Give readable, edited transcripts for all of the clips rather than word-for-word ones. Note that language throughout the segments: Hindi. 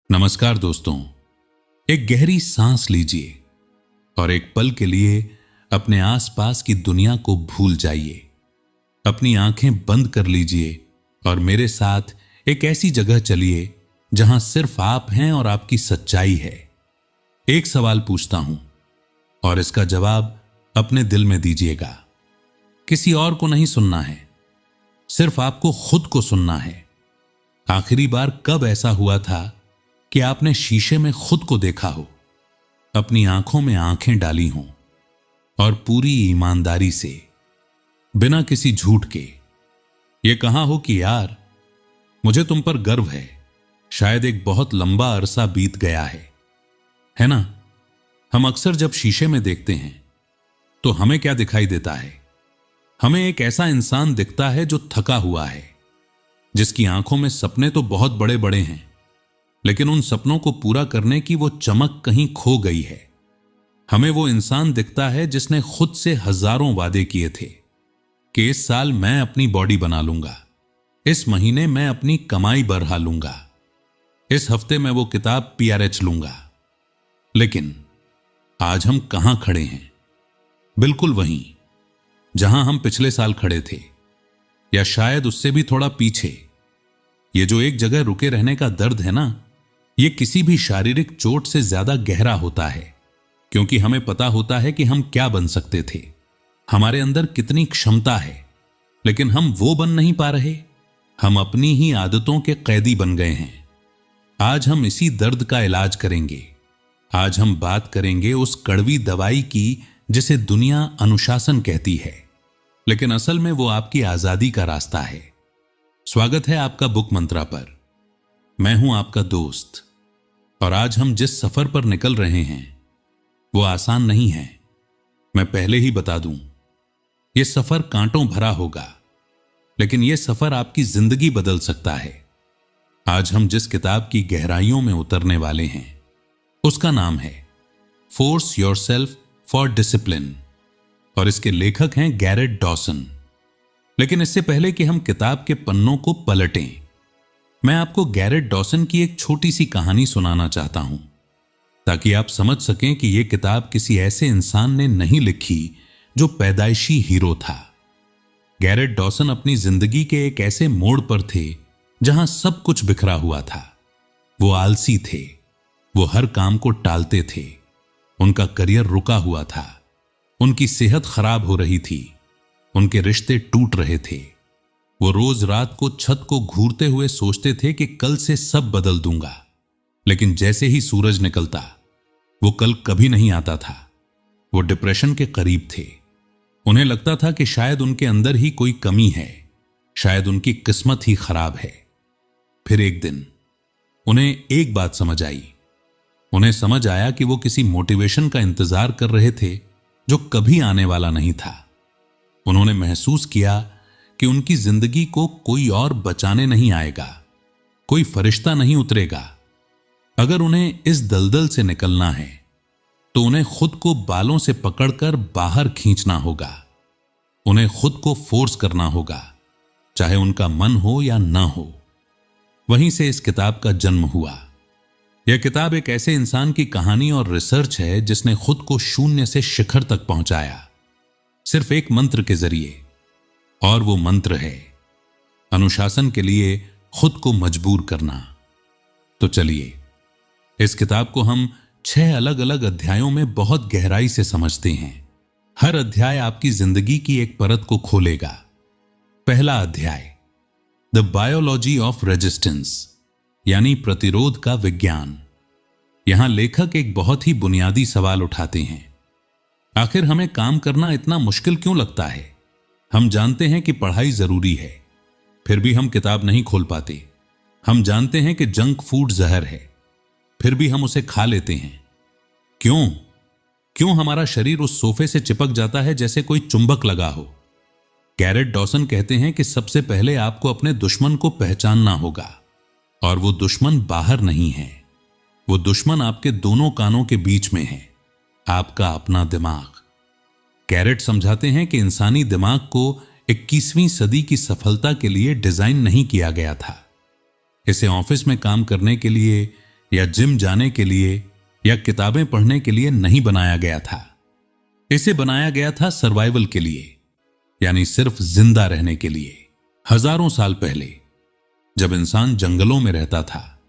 नमस्कार दोस्तों। एक गहरी सांस लीजिए और एक पल के लिए अपने आसपास की दुनिया को भूल जाइए। अपनी आंखें बंद कर लीजिए और मेरे साथ एक ऐसी जगह चलिए जहां सिर्फ आप हैं और आपकी सच्चाई है। एक सवाल पूछता हूं और इसका जवाब अपने दिल में दीजिएगा। किसी और को नहीं सुनना है, सिर्फ आपको खुद को सुनना है। आखिरी बार कब ऐसा हुआ था कि आपने शीशे में खुद को देखा हो, अपनी आंखों में आंखें डाली हों और पूरी ईमानदारी से, बिना किसी झूठ के, ये कहा हो कि यार मुझे तुम पर गर्व है। शायद एक बहुत लंबा अरसा बीत गया है ना? हम अक्सर जब शीशे में देखते हैं तो हमें क्या दिखाई देता है? हमें एक ऐसा इंसान दिखता है जो थका हुआ है, जिसकी आंखों में सपने तो बहुत बड़े बड़े हैं, लेकिन उन सपनों को पूरा करने की वो चमक कहीं खो गई है। हमें वो इंसान दिखता है जिसने खुद से हजारों वादे किए थे कि इस साल मैं अपनी बॉडी बना लूंगा, इस महीने मैं अपनी कमाई बढ़ा लूंगा, इस हफ्ते मैं वो किताब PRH लूंगा। लेकिन आज हम कहां खड़े हैं? बिल्कुल वहीं जहां हम पिछले साल खड़े थे, या शायद उससे भी थोड़ा पीछे। ये जो एक जगह रुके रहने का दर्द है ना, ये किसी भी शारीरिक चोट से ज्यादा गहरा होता है, क्योंकि हमें पता होता है कि हम क्या बन सकते थे, हमारे अंदर कितनी क्षमता है, लेकिन हम वो बन नहीं पा रहे। हम अपनी ही आदतों के कैदी बन गए हैं। आज हम इसी दर्द का इलाज करेंगे। आज हम बात करेंगे उस कड़वी दवाई की जिसे दुनिया अनुशासन कहती है, लेकिन असल में वो आपकी आजादी का रास्ता है। स्वागत है आपका बुक मंत्रा पर। मैं हूं आपका दोस्त, और आज हम जिस सफर पर निकल रहे हैं वो आसान नहीं है। मैं पहले ही बता दूं, यह सफर कांटों भरा होगा, लेकिन यह सफर आपकी जिंदगी बदल सकता है। आज हम जिस किताब की गहराइयों में उतरने वाले हैं उसका नाम है फोर्स योरसेल्फ फॉर डिसिप्लिन, और इसके लेखक हैं गैरेट डॉसन। लेकिन इससे पहले कि हम किताब के पन्नों को पलटें, मैं आपको गैरेट डॉसन की एक छोटी सी कहानी सुनाना चाहता हूं, ताकि आप समझ सकें कि यह किताब किसी ऐसे इंसान ने नहीं लिखी जो पैदाइशी हीरो था। गैरेट डॉसन अपनी जिंदगी के एक ऐसे मोड़ पर थे जहां सब कुछ बिखरा हुआ था। वो आलसी थे, वो हर काम को टालते थे, उनका करियर रुका हुआ था, उनकी सेहत खराब हो रही थी, उनके रिश्ते टूट रहे थे। वो रोज रात को छत को घूरते हुए सोचते थे कि कल से सब बदल दूंगा, लेकिन जैसे ही सूरज निकलता वो कल कभी नहीं आता था। वो डिप्रेशन के करीब थे। उन्हें लगता था कि शायद उनके अंदर ही कोई कमी है, शायद उनकी किस्मत ही खराब है। फिर एक दिन उन्हें एक बात समझ आई। उन्हें समझ आया कि वो किसी मोटिवेशन का इंतजार कर रहे थे जो कभी आने वाला नहीं था। उन्होंने महसूस किया कि उनकी जिंदगी को कोई और बचाने नहीं आएगा, कोई फरिश्ता नहीं उतरेगा। अगर उन्हें इस दलदल से निकलना है तो उन्हें खुद को बालों से पकड़कर बाहर खींचना होगा। उन्हें खुद को फोर्स करना होगा, चाहे उनका मन हो या ना हो। वहीं से इस किताब का जन्म हुआ। यह किताब एक ऐसे इंसान की कहानी और रिसर्च है जिसने खुद को शून्य से शिखर तक पहुंचाया, सिर्फ एक मंत्र के जरिए। और वो मंत्र है अनुशासन के लिए खुद को मजबूर करना। तो चलिए, इस किताब को हम 6 अलग अलग अध्यायों में बहुत गहराई से समझते हैं। हर अध्याय आपकी जिंदगी की एक परत को खोलेगा। पहला अध्याय, द बायोलॉजी ऑफ रेजिस्टेंस, यानी प्रतिरोध का विज्ञान। यहां लेखक एक बहुत ही बुनियादी सवाल उठाते हैं। आखिर हमें काम करना इतना मुश्किल क्यों लगता है? हम जानते हैं कि पढ़ाई जरूरी है, फिर भी हम किताब नहीं खोल पाते। हम जानते हैं कि जंक फूड जहर है, फिर भी हम उसे खा लेते हैं। क्यों हमारा शरीर उस सोफे से चिपक जाता है जैसे कोई चुंबक लगा हो? गैरेट डॉसन कहते हैं कि सबसे पहले आपको अपने दुश्मन को पहचानना होगा, और वो दुश्मन बाहर नहीं है। वो दुश्मन आपके दोनों कानों के बीच में है, आपका अपना दिमाग। गैरेट समझाते हैं कि इंसानी दिमाग को 21वीं सदी की सफलता के लिए डिजाइन नहीं किया गया था। इसे ऑफिस में काम करने के लिए या जिम जाने के लिए या किताबें पढ़ने के लिए नहीं बनाया गया था। इसे बनाया गया था सर्वाइवल के लिए, यानी सिर्फ जिंदा रहने के लिए। हजारों साल पहले जब इंसान जंगलों में रहता था,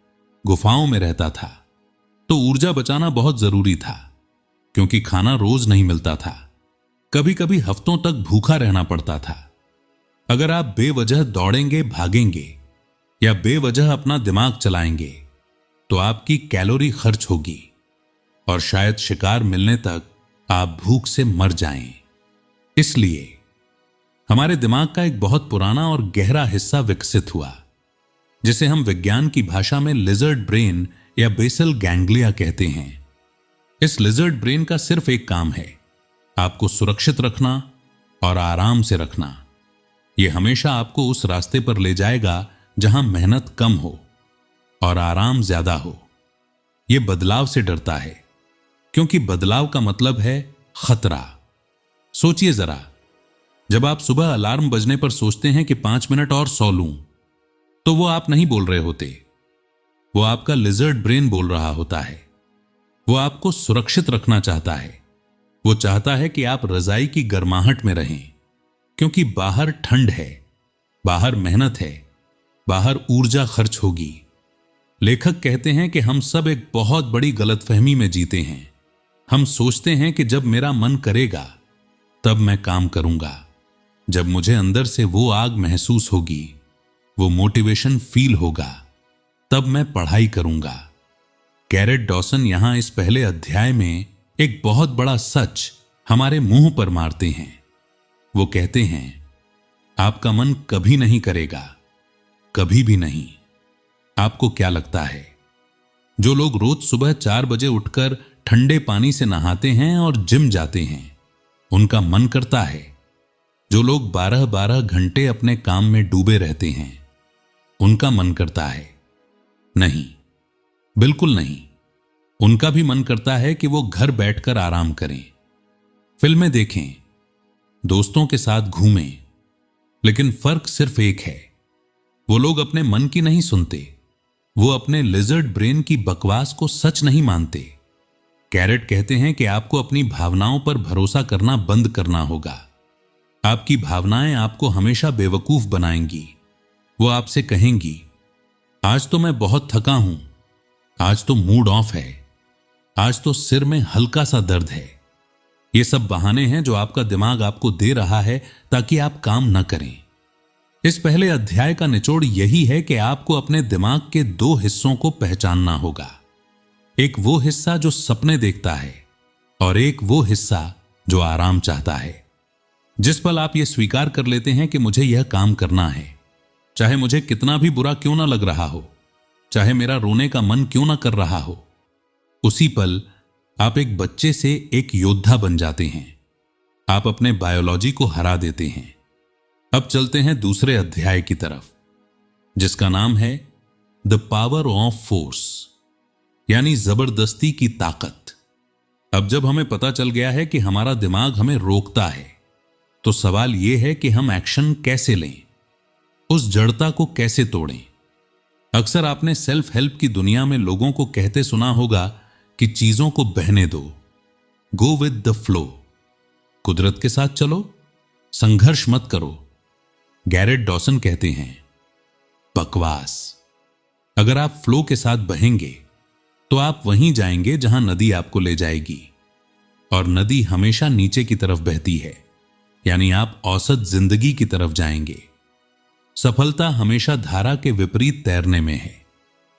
गुफाओं में रहता था, तो ऊर्जा बचाना बहुत जरूरी था, क्योंकि खाना रोज नहीं मिलता था। कभी कभी हफ्तों तक भूखा रहना पड़ता था। अगर आप बेवजह दौड़ेंगे, भागेंगे या बेवजह अपना दिमाग चलाएंगे तो आपकी कैलोरी खर्च होगी और शायद शिकार मिलने तक आप भूख से मर जाएं। इसलिए हमारे दिमाग का एक बहुत पुराना और गहरा हिस्सा विकसित हुआ, जिसे हम विज्ञान की भाषा में लिजर्ड ब्रेन या बेसल गैंग्लिया कहते हैं। इस लिजर्ड ब्रेन का सिर्फ एक काम है, आपको सुरक्षित रखना और आराम से रखना। यह हमेशा आपको उस रास्ते पर ले जाएगा जहां मेहनत कम हो और आराम ज्यादा हो। यह बदलाव से डरता है, क्योंकि बदलाव का मतलब है खतरा। सोचिए जरा, जब आप सुबह अलार्म बजने पर सोचते हैं कि 5 मिनट और सो लूं, तो वो आप नहीं बोल रहे होते, वो आपका लिजर्ड ब्रेन बोल रहा होता है। वो आपको सुरक्षित रखना चाहता है। वो चाहता है कि आप रजाई की गर्माहट में रहें, क्योंकि बाहर ठंड है, बाहर मेहनत है, बाहर ऊर्जा खर्च होगी। लेखक कहते हैं कि हम सब एक बहुत बड़ी गलतफहमी में जीते हैं। हम सोचते हैं कि जब मेरा मन करेगा तब मैं काम करूंगा, जब मुझे अंदर से वो आग महसूस होगी, वो मोटिवेशन फील होगा, तब मैं पढ़ाई करूंगा। गैरेट डॉसन यहां इस पहले अध्याय में एक बहुत बड़ा सच हमारे मुंह पर मारते हैं। वो कहते हैं, आपका मन कभी नहीं करेगा, कभी भी नहीं। आपको क्या लगता है, जो लोग रोज सुबह 4 बजे उठकर ठंडे पानी से नहाते हैं और जिम जाते हैं, उनका मन करता है? जो लोग 12-12 घंटे अपने काम में डूबे रहते हैं, उनका मन करता है? नहीं, बिल्कुल नहीं। उनका भी मन करता है कि वो घर बैठकर आराम करें, फिल्में देखें, दोस्तों के साथ घूमें। लेकिन फर्क सिर्फ एक है, वो लोग अपने मन की नहीं सुनते, वो अपने लिजर्ड ब्रेन की बकवास को सच नहीं मानते। कैरेट कहते हैं कि आपको अपनी भावनाओं पर भरोसा करना बंद करना होगा। आपकी भावनाएं आपको हमेशा बेवकूफ बनाएंगी। वो आपसे कहेंगी, आज तो मैं बहुत थका हूं, आज तो मूड ऑफ है, आज तो सिर में हल्का सा दर्द है। ये सब बहाने हैं जो आपका दिमाग आपको दे रहा है ताकि आप काम न करें। इस पहले अध्याय का निचोड़ यही है कि आपको अपने दिमाग के 2 हिस्सों को पहचानना होगा। एक वो हिस्सा जो सपने देखता है और एक वो हिस्सा जो आराम चाहता है। जिस पल आप यह स्वीकार कर लेते हैं कि मुझे यह काम करना है, चाहे मुझे कितना भी बुरा क्यों ना लग रहा हो, चाहे मेरा रोने का मन क्यों ना कर रहा हो, उसी पल आप एक बच्चे से एक योद्धा बन जाते हैं। आप अपने बायोलॉजी को हरा देते हैं। अब चलते हैं दूसरे अध्याय की तरफ, जिसका नाम है द पावर ऑफ फोर्स, यानी जबरदस्ती की ताकत। अब जब हमें पता चल गया है कि हमारा दिमाग हमें रोकता है, तो सवाल यह है कि हम एक्शन कैसे लें, उस जड़ता को कैसे तोड़ें। अक्सर आपने सेल्फ हेल्प की दुनिया में लोगों को कहते सुना होगा कि चीजों को बहने दो, गो विद द फ्लो, कुदरत के साथ चलो, संघर्ष मत करो। गैरेट डॉसन कहते हैं, बकवास। अगर आप फ्लो के साथ बहेंगे तो आप वहीं जाएंगे जहां नदी आपको ले जाएगी, और नदी हमेशा नीचे की तरफ बहती है, यानी आप औसत जिंदगी की तरफ जाएंगे। सफलता हमेशा धारा के विपरीत तैरने में है,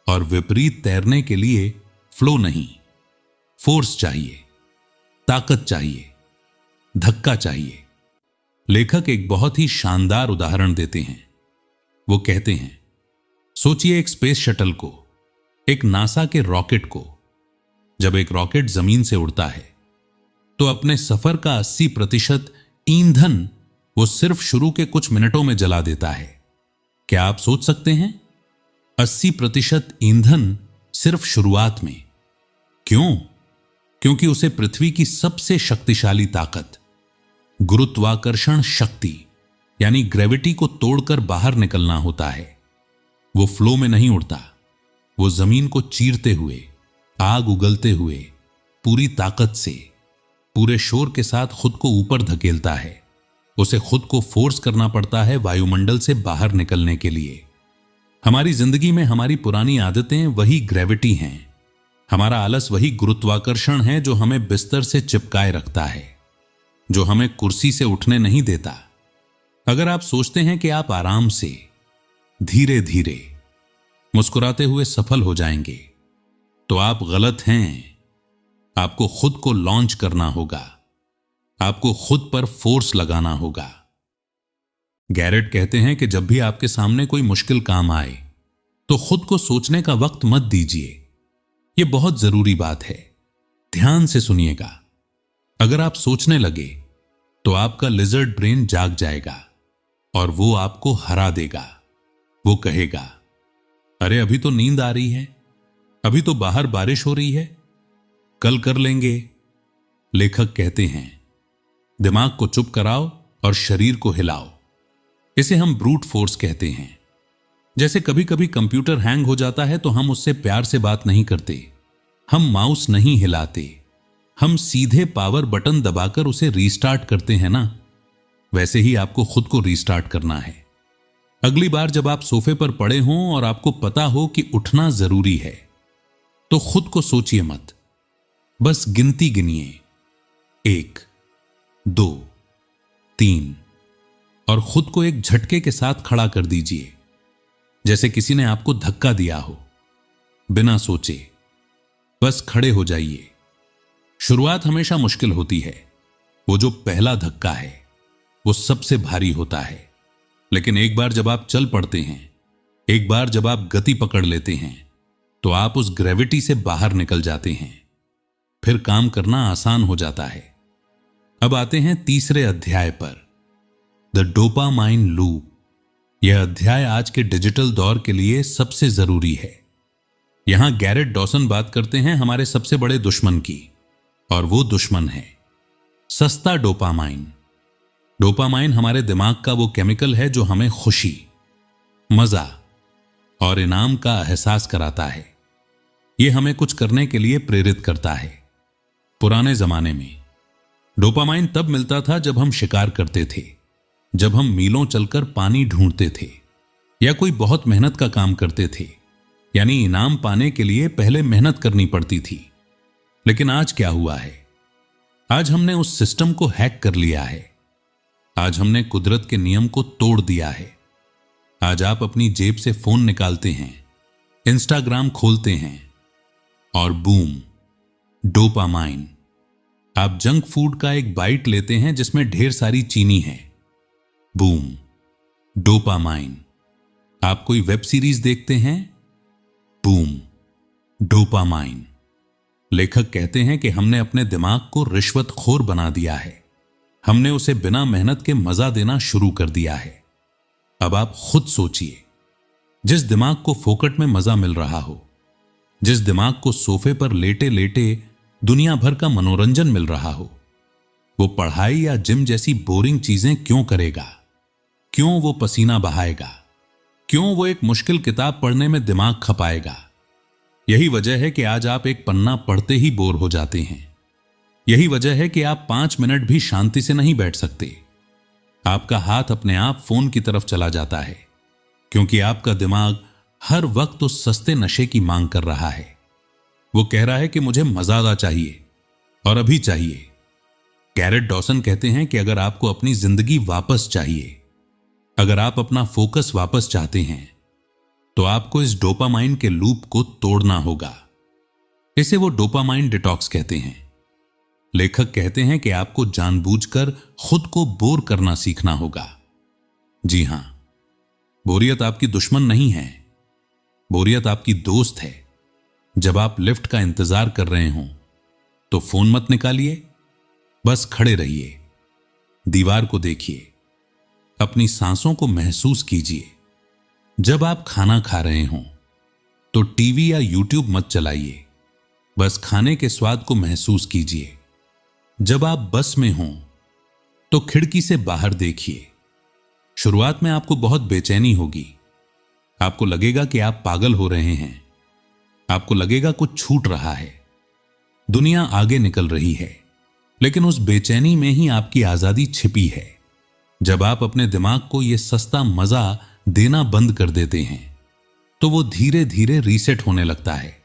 और विपरीत तैरने के लिए फ्लो नहीं, फोर्स चाहिए, ताकत चाहिए, धक्का चाहिए। लेखक एक बहुत ही शानदार उदाहरण देते हैं। वो कहते हैं, सोचिए एक स्पेस शटल को, एक नासा के रॉकेट को। जब एक रॉकेट जमीन से उड़ता है तो अपने सफर का 80% ईंधन वो सिर्फ शुरू के कुछ मिनटों में जला देता है। क्या आप सोच सकते हैं? 80% ईंधन सिर्फ शुरुआत में। क्यों? क्योंकि उसे पृथ्वी की सबसे शक्तिशाली ताकत, गुरुत्वाकर्षण शक्ति यानी ग्रेविटी को तोड़कर बाहर निकलना होता है। वो फ्लो में नहीं उड़ता, वो जमीन को चीरते हुए, आग उगलते हुए, पूरी ताकत से, पूरे शोर के साथ खुद को ऊपर धकेलता है। उसे खुद को फोर्स करना पड़ता है वायुमंडल से बाहर निकलने के लिए। हमारी जिंदगी में हमारी पुरानी आदतें वही ग्रेविटी हैं। हमारा आलस वही गुरुत्वाकर्षण है जो हमें बिस्तर से चिपकाए रखता है, जो हमें कुर्सी से उठने नहीं देता। अगर आप सोचते हैं कि आप आराम से, धीरे धीरे, मुस्कुराते हुए सफल हो जाएंगे, तो आप गलत हैं। आपको खुद को लॉन्च करना होगा। आपको खुद पर फोर्स लगाना होगा। गैरेट कहते हैं कि जब भी आपके सामने कोई मुश्किल काम आए तो खुद को सोचने का वक्त मत दीजिए। यह बहुत जरूरी बात है। ध्यान से सुनिएगा। अगर आप सोचने लगे तो आपका लिजर्ड ब्रेन जाग जाएगा और वो आपको हरा देगा। वो कहेगा, अरे अभी तो नींद आ रही है, अभी तो बाहर बारिश हो रही है, कल कर लेंगे। लेखक कहते हैं, दिमाग को चुप कराओ और शरीर को हिलाओ। इसे हम ब्रूट फोर्स कहते हैं। जैसे कभी कभी कंप्यूटर हैंग हो जाता है तो हम उससे प्यार से बात नहीं करते, हम माउस नहीं हिलाते, हम सीधे पावर बटन दबाकर उसे रीस्टार्ट करते हैं ना। वैसे ही आपको खुद को रीस्टार्ट करना है। अगली बार जब आप सोफे पर पड़े हों और आपको पता हो कि उठना जरूरी है, तो खुद को सोचिए मत, बस गिनती गिनिए, 1, 2, 3, और खुद को एक झटके के साथ खड़ा कर दीजिए, जैसे किसी ने आपको धक्का दिया हो। बिना सोचे बस खड़े हो जाइए। शुरुआत हमेशा मुश्किल होती है। वो जो पहला धक्का है वो सबसे भारी होता है। लेकिन एक बार जब आप चल पड़ते हैं, एक बार जब आप गति पकड़ लेते हैं, तो आप उस ग्रेविटी से बाहर निकल जाते हैं। फिर काम करना आसान हो जाता है। अब आते हैं तीसरे अध्याय पर, द डोपामाइन लूप। यह अध्याय आज के डिजिटल दौर के लिए सबसे जरूरी है। यहां गैरेट डॉसन बात करते हैं हमारे सबसे बड़े दुश्मन की, और वो दुश्मन है सस्ता डोपामाइन। डोपामाइन हमारे दिमाग का वो केमिकल है जो हमें खुशी, मजा और इनाम का एहसास कराता है। यह हमें कुछ करने के लिए प्रेरित करता है। पुराने जमाने में डोपामाइन तब मिलता था जब हम शिकार करते थे, जब हम मीलों चलकर पानी ढूंढते थे, या कोई बहुत मेहनत का काम करते थे। यानी इनाम पाने के लिए पहले मेहनत करनी पड़ती थी। लेकिन आज क्या हुआ है? आज हमने उस सिस्टम को हैक कर लिया है। आज हमने कुदरत के नियम को तोड़ दिया है। आज आप अपनी जेब से फोन निकालते हैं, इंस्टाग्राम खोलते हैं और बूम, डोपामाइन। आप जंक फूड का एक बाइट लेते हैं जिसमें ढेर सारी चीनी है, बूम, डोपामाइन। आप कोई वेब सीरीज देखते हैं, बूम, डोपामाइन। लेखक कहते हैं कि हमने अपने दिमाग को रिश्वतखोर बना दिया है। हमने उसे बिना मेहनत के मजा देना शुरू कर दिया है। अब आप खुद सोचिए, जिस दिमाग को फोकट में मजा मिल रहा हो, जिस दिमाग को सोफे पर लेटे लेटे दुनिया भर का मनोरंजन मिल रहा हो, वो पढ़ाई या जिम जैसी बोरिंग चीजें क्यों करेगा? क्यों वो पसीना बहाएगा? क्यों वो एक मुश्किल किताब पढ़ने में दिमाग खपाएगा? यही वजह है कि आज आप एक पन्ना पढ़ते ही बोर हो जाते हैं। यही वजह है कि आप 5 मिनट भी शांति से नहीं बैठ सकते। आपका हाथ अपने आप फोन की तरफ चला जाता है, क्योंकि आपका दिमाग हर वक्त उस सस्ते नशे की मांग कर रहा है। वो कह रहा है कि मुझे मजा चाहिए और अभी चाहिए। गैरेट डॉसन कहते हैं कि अगर आपको अपनी जिंदगी वापस चाहिए, अगर आप अपना फोकस वापस चाहते हैं, तो आपको इस डोपामाइन के लूप को तोड़ना होगा। इसे वो डोपामाइन डिटॉक्स कहते हैं। लेखक कहते हैं कि आपको जानबूझकर खुद को बोर करना सीखना होगा। जी हां, बोरियत आपकी दुश्मन नहीं है, बोरियत आपकी दोस्त है। जब आप लिफ्ट का इंतजार कर रहे हों तो फोन मत निकालिए, बस खड़े रहिए, दीवार को देखिए, अपनी सांसों को महसूस कीजिए। जब आप खाना खा रहे हों तो टीवी या यूट्यूब मत चलाइए, बस खाने के स्वाद को महसूस कीजिए। जब आप बस में हों तो खिड़की से बाहर देखिए। शुरुआत में आपको बहुत बेचैनी होगी, आपको लगेगा कि आप पागल हो रहे हैं, आपको लगेगा कुछ छूट रहा है, दुनिया आगे निकल रही है, लेकिन उस बेचैनी में ही आपकी आजादी छिपी है। जब आप अपने दिमाग को यह सस्ता मजा देना बंद कर देते हैं तो वो धीरे धीरे रीसेट होने लगता है,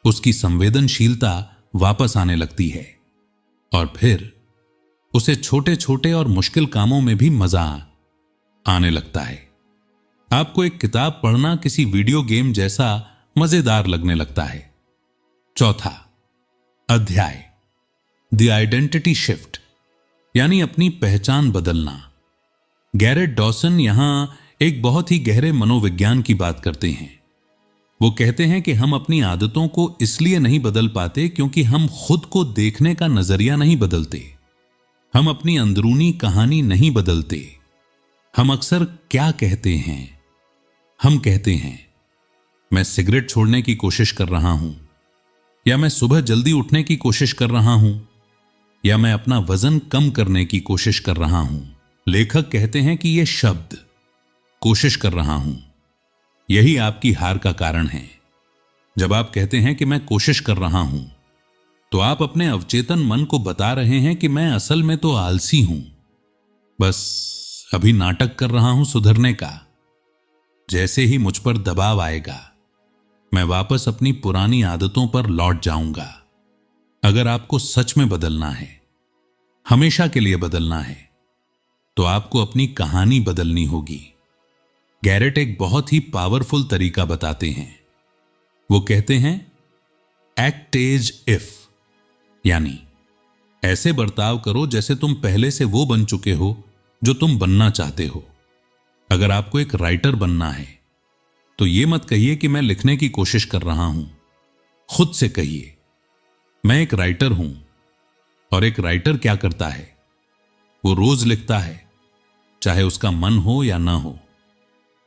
उसकी संवेदनशीलता वापस आने लगती है और फिर उसे छोटे छोटे और मुश्किल कामों में भी मजा आने लगता है। आपको एक किताब पढ़ना किसी वीडियो गेम जैसा मजेदार लगने लगता है। चौथा अध्याय, द आइडेंटिटी शिफ्ट, यानी अपनी पहचान बदलना। गैरेट डॉसन यहां एक बहुत ही गहरे मनोविज्ञान की बात करते हैं। वो कहते हैं कि हम अपनी आदतों को इसलिए नहीं बदल पाते क्योंकि हम खुद को देखने का नजरिया नहीं बदलते, हम अपनी अंदरूनी कहानी नहीं बदलते। हम अक्सर क्या कहते हैं? हम कहते हैं मैं सिगरेट छोड़ने की कोशिश कर रहा हूं, या मैं सुबह जल्दी उठने की कोशिश कर रहा हूं, या मैं अपना वजन कम करने की कोशिश कर रहा हूं। लेखक कहते हैं कि यह शब्द कोशिश कर रहा हूं यही आपकी हार का कारण है। जब आप कहते हैं कि मैं कोशिश कर रहा हूं तो आप अपने अवचेतन मन को बता रहे हैं कि मैं असल में तो आलसी हूं, बस अभी नाटक कर रहा हूं सुधरने का। जैसे ही मुझ पर दबाव आएगा मैं वापस अपनी पुरानी आदतों पर लौट जाऊंगा। अगर आपको सच में बदलना है, हमेशा के लिए बदलना है, तो आपको अपनी कहानी बदलनी होगी। गैरेट एक बहुत ही पावरफुल तरीका बताते हैं। वो कहते हैं एक्ट एज इफ, यानी ऐसे बर्ताव करो जैसे तुम पहले से वो बन चुके हो जो तुम बनना चाहते हो। अगर आपको एक राइटर बनना है तो ये मत कहिए कि मैं लिखने की कोशिश कर रहा हूं, खुद से कहिए मैं एक राइटर हूं। और एक राइटर क्या करता है? वो रोज लिखता है, चाहे उसका मन हो या ना हो।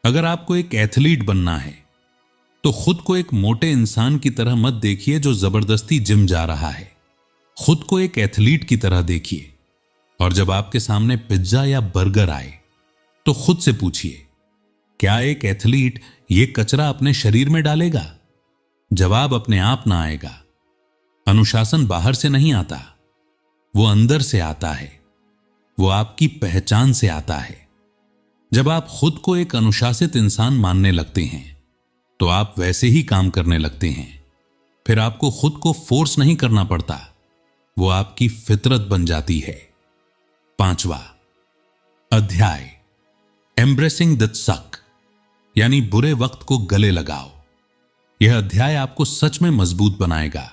अगर आपको एक एथलीट बनना है तो खुद को एक मोटे इंसान की तरह मत देखिए जो जबरदस्ती जिम जा रहा है, खुद को एक एथलीट की तरह देखिए। और जब आपके सामने पिज्जा या बर्गर आए तो खुद से पूछिए, क्या एक एथलीट ये कचरा अपने शरीर में डालेगा? जवाब अपने आप ना आएगा। अनुशासन बाहर से नहीं आता, वो अंदर से आता है, वो आपकी पहचान से आता है। जब आप खुद को एक अनुशासित इंसान मानने लगते हैं तो आप वैसे ही काम करने लगते हैं। फिर आपको खुद को फोर्स नहीं करना पड़ता, वो आपकी फितरत बन जाती है। पांचवा अध्याय, एम्ब्रेसिंग द सक, यानी बुरे वक्त को गले लगाओ। यह अध्याय आपको सच में मजबूत बनाएगा।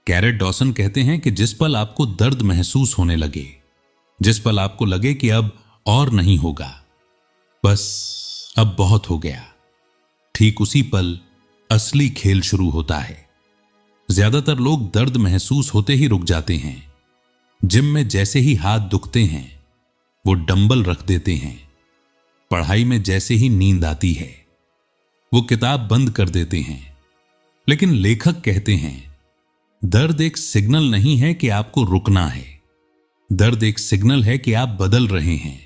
गैरेट डॉसन कहते हैं कि जिस पल आपको दर्द महसूस होने लगे, जिस पल आपको लगे कि अब और नहीं होगा, बस अब बहुत हो गया, ठीक उसी पल असली खेल शुरू होता है। ज्यादातर लोग दर्द महसूस होते ही रुक जाते हैं। जिम में जैसे ही हाथ दुखते हैं वो डंबल रख देते हैं। पढ़ाई में जैसे ही नींद आती है वो किताब बंद कर देते हैं। लेकिन लेखक कहते हैं दर्द एक सिग्नल नहीं है कि आपको रुकना है, दर्द एक सिग्नल है कि आप बदल रहे हैं।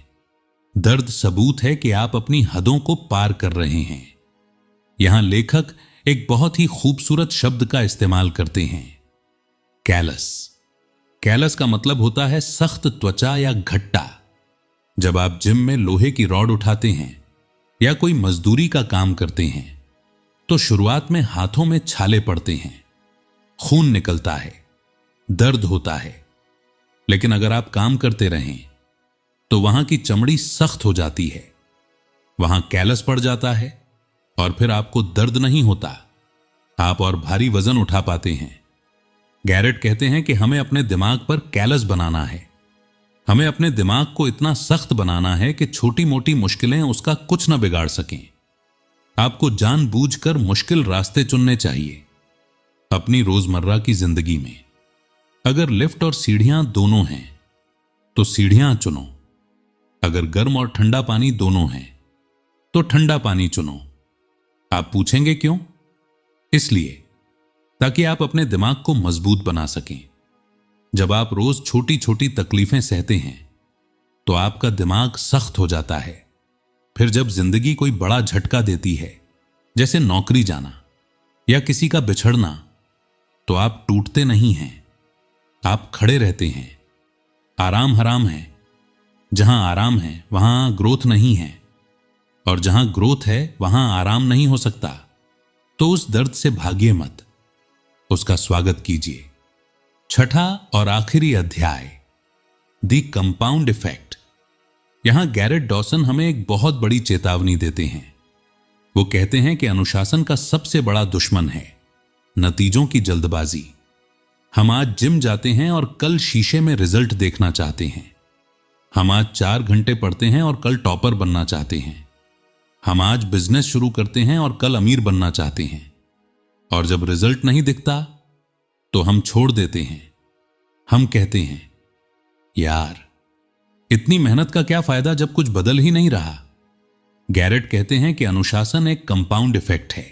दर्द सबूत है कि आप अपनी हदों को पार कर रहे हैं। यहां लेखक एक बहुत ही खूबसूरत शब्द का इस्तेमाल करते हैं, कैलस। कैलस का मतलब होता है सख्त त्वचा या घट्टा। जब आप जिम में लोहे की रॉड उठाते हैं या कोई मजदूरी का काम करते हैं तो शुरुआत में हाथों में छाले पड़ते हैं, खून निकलता है, दर्द होता है। लेकिन अगर आप काम करते रहें तो वहां की चमड़ी सख्त हो जाती है, वहां कैलस पड़ जाता है और फिर आपको दर्द नहीं होता, आप और भारी वजन उठा पाते हैं। गैरेट कहते हैं कि हमें अपने दिमाग पर कैलस बनाना है। हमें अपने दिमाग को इतना सख्त बनाना है कि छोटी मोटी मुश्किलें उसका कुछ न बिगाड़ सकें। आपको जानबूझकर मुश्किल रास्ते चुनने चाहिए अपनी रोजमर्रा की जिंदगी में। अगर लिफ्ट और सीढ़ियां दोनों हैं तो सीढ़ियां चुनो। अगर गर्म और ठंडा पानी दोनों हैं तो ठंडा पानी चुनो। आप पूछेंगे क्यों? इसलिए ताकि आप अपने दिमाग को मजबूत बना सकें। जब आप रोज छोटी छोटी तकलीफें सहते हैं तो आपका दिमाग सख्त हो जाता है। फिर जब जिंदगी कोई बड़ा झटका देती है, जैसे नौकरी जाना या किसी का बिछड़ना, तो आप टूटते नहीं हैं, आप खड़े रहते हैं। आराम हराम है। जहां आराम है वहां ग्रोथ नहीं है, और जहां ग्रोथ है वहां आराम नहीं हो सकता। तो उस दर्द से भागिए मत, उसका स्वागत कीजिए। छठा और आखिरी अध्याय, द कंपाउंड इफेक्ट। यहां गैरेट डॉसन हमें एक बहुत बड़ी चेतावनी देते हैं। वो कहते हैं कि अनुशासन का सबसे बड़ा दुश्मन है नतीजों की जल्दबाजी। हम आज जिम जाते हैं और कल शीशे में रिजल्ट देखना चाहते हैं। हम आज 4 घंटे पढ़ते हैं और कल टॉपर बनना चाहते हैं। हम आज बिजनेस शुरू करते हैं और कल अमीर बनना चाहते हैं। और जब रिजल्ट नहीं दिखता तो हम छोड़ देते हैं। हम कहते हैं, यार इतनी मेहनत का क्या फायदा जब कुछ बदल ही नहीं रहा। गैरेट कहते हैं कि अनुशासन एक कंपाउंड इफेक्ट है।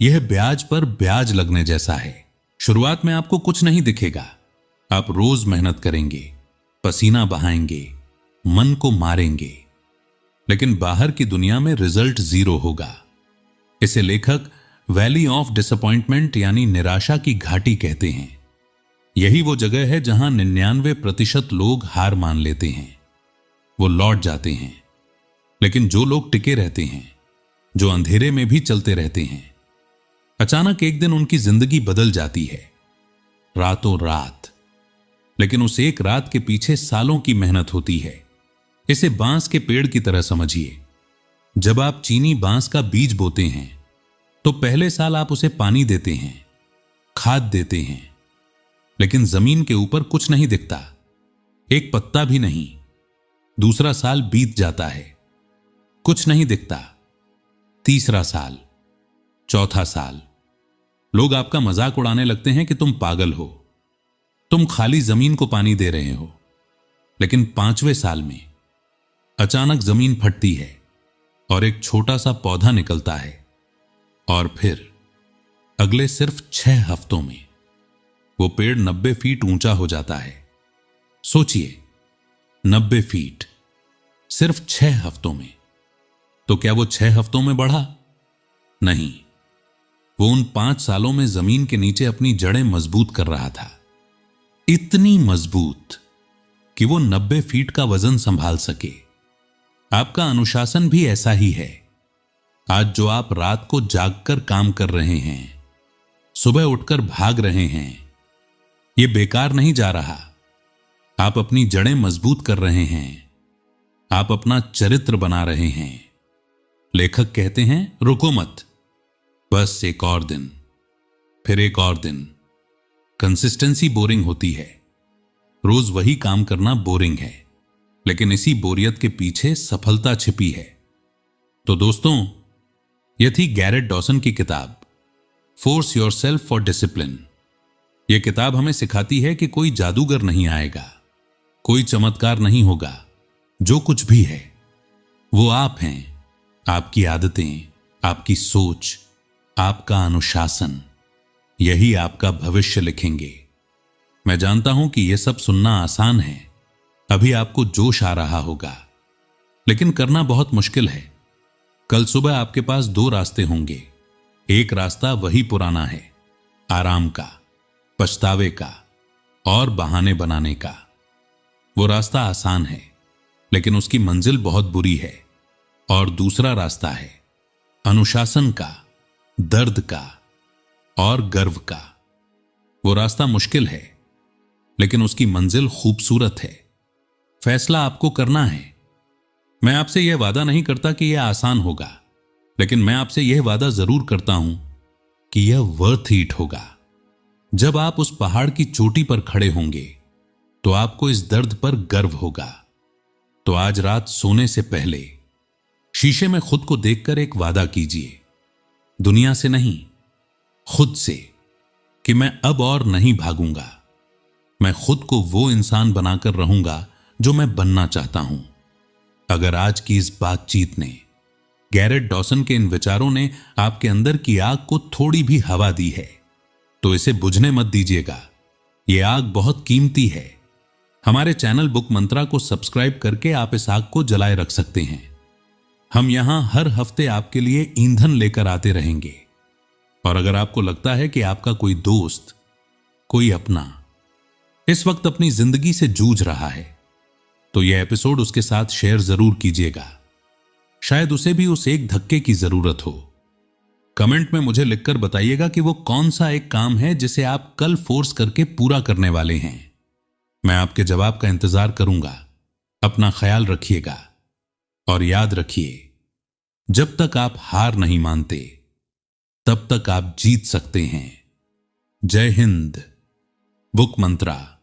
यह ब्याज पर ब्याज लगने जैसा है। शुरुआत में आपको कुछ नहीं दिखेगा। आप रोज मेहनत करेंगे, पसीना बहाएंगे, मन को मारेंगे, लेकिन बाहर की दुनिया में रिजल्ट 0 होगा। इसे लेखक वैली ऑफ डिसअपॉइंटमेंट यानी निराशा की घाटी कहते हैं। यही वो जगह है जहां 99% लोग हार मान लेते हैं, वो लौट जाते हैं। लेकिन जो लोग टिके रहते हैं, जो अंधेरे में भी चलते रहते हैं, अचानक एक दिन उनकी जिंदगी बदल जाती है, रातों रात। लेकिन उस एक रात के पीछे सालों की मेहनत होती है। इसे बांस के पेड़ की तरह समझिए। जब आप चीनी बांस का बीज बोते हैं तो पहले साल आप उसे पानी देते हैं, खाद देते हैं, लेकिन जमीन के ऊपर कुछ नहीं दिखता, एक पत्ता भी नहीं। दूसरा साल बीत जाता है, कुछ नहीं दिखता। तीसरा साल, चौथा साल, लोग आपका मजाक उड़ाने लगते हैं कि तुम पागल हो, तुम खाली जमीन को पानी दे रहे हो। लेकिन 5वें साल में अचानक जमीन फटती है और एक छोटा सा पौधा निकलता है। और फिर अगले सिर्फ 6 हफ्तों में वो पेड़ 90 फीट ऊंचा हो जाता है। सोचिए, 90 फीट सिर्फ 6 हफ्तों में। तो क्या वो 6 हफ्तों में बढ़ा? नहीं, वो उन 5 सालों में जमीन के नीचे अपनी जड़ें मजबूत कर रहा था। इतनी मजबूत कि वो 90 फीट का वजन संभाल सके। आपका अनुशासन भी ऐसा ही है। आज जो आप रात को जागकर काम कर रहे हैं, सुबह उठकर भाग रहे हैं, ये बेकार नहीं जा रहा। आप अपनी जड़ें मजबूत कर रहे हैं, आप अपना चरित्र बना रहे हैं। लेखक कहते हैं, रुको मत, बस एक और दिन, फिर एक और दिन। कंसिस्टेंसी बोरिंग होती है। रोज वही काम करना बोरिंग है, लेकिन इसी बोरियत के पीछे सफलता छिपी है। तो दोस्तों, यह थी गैरेट डॉसन की किताब फोर्स योरसेल्फ फॉर डिसिप्लिन। यह किताब हमें सिखाती है कि कोई जादूगर नहीं आएगा, कोई चमत्कार नहीं होगा। जो कुछ भी है वो आप हैं, आपकी आदतें, आपकी सोच, आपका अनुशासन, यही आपका भविष्य लिखेंगे। मैं जानता हूं कि यह सब सुनना आसान है। अभी आपको जोश आ रहा होगा, लेकिन करना बहुत मुश्किल है। कल सुबह आपके पास 2 रास्ते होंगे। एक रास्ता वही पुराना है, आराम का, पछतावे का और बहाने बनाने का। वो रास्ता आसान है, लेकिन उसकी मंजिल बहुत बुरी है। और दूसरा रास्ता है अनुशासन का, दर्द का और गर्व का। वो रास्ता मुश्किल है, लेकिन उसकी मंजिल खूबसूरत है। फैसला आपको करना है। मैं आपसे यह वादा नहीं करता कि यह आसान होगा, लेकिन मैं आपसे यह वादा जरूर करता हूं कि यह वर्थ इट होगा। जब आप उस पहाड़ की चोटी पर खड़े होंगे तो आपको इस दर्द पर गर्व होगा। तो आज रात सोने से पहले शीशे में खुद को देखकर एक वादा कीजिए, दुनिया से नहीं, खुद से, कि मैं अब और नहीं भागूंगा। मैं खुद को वो इंसान बनाकर रहूंगा जो मैं बनना चाहता हूं। अगर आज की इस बातचीत ने, गैरेट डॉसन के इन विचारों ने आपके अंदर की आग को थोड़ी भी हवा दी है, तो इसे बुझने मत दीजिएगा। यह आग बहुत कीमती है। हमारे चैनल बुक मंत्रा को सब्सक्राइब करके आप इस आग को जलाए रख सकते हैं। हम यहां हर हफ्ते आपके लिए ईंधन लेकर आते रहेंगे। और अगर आपको लगता है कि आपका कोई दोस्त, कोई अपना इस वक्त अपनी जिंदगी से जूझ रहा है, तो यह एपिसोड उसके साथ शेयर जरूर कीजिएगा। शायद उसे भी उस एक धक्के की जरूरत हो। कमेंट में मुझे लिखकर बताइएगा कि वो कौन सा एक काम है जिसे आप कल फोर्स करके पूरा करने वाले हैं। मैं आपके जवाब का इंतजार करूंगा। अपना ख्याल रखिएगा और याद रखिए, जब तक आप हार नहीं मानते तब तक आप जीत सकते हैं। जय हिंद। बुक मंत्रा।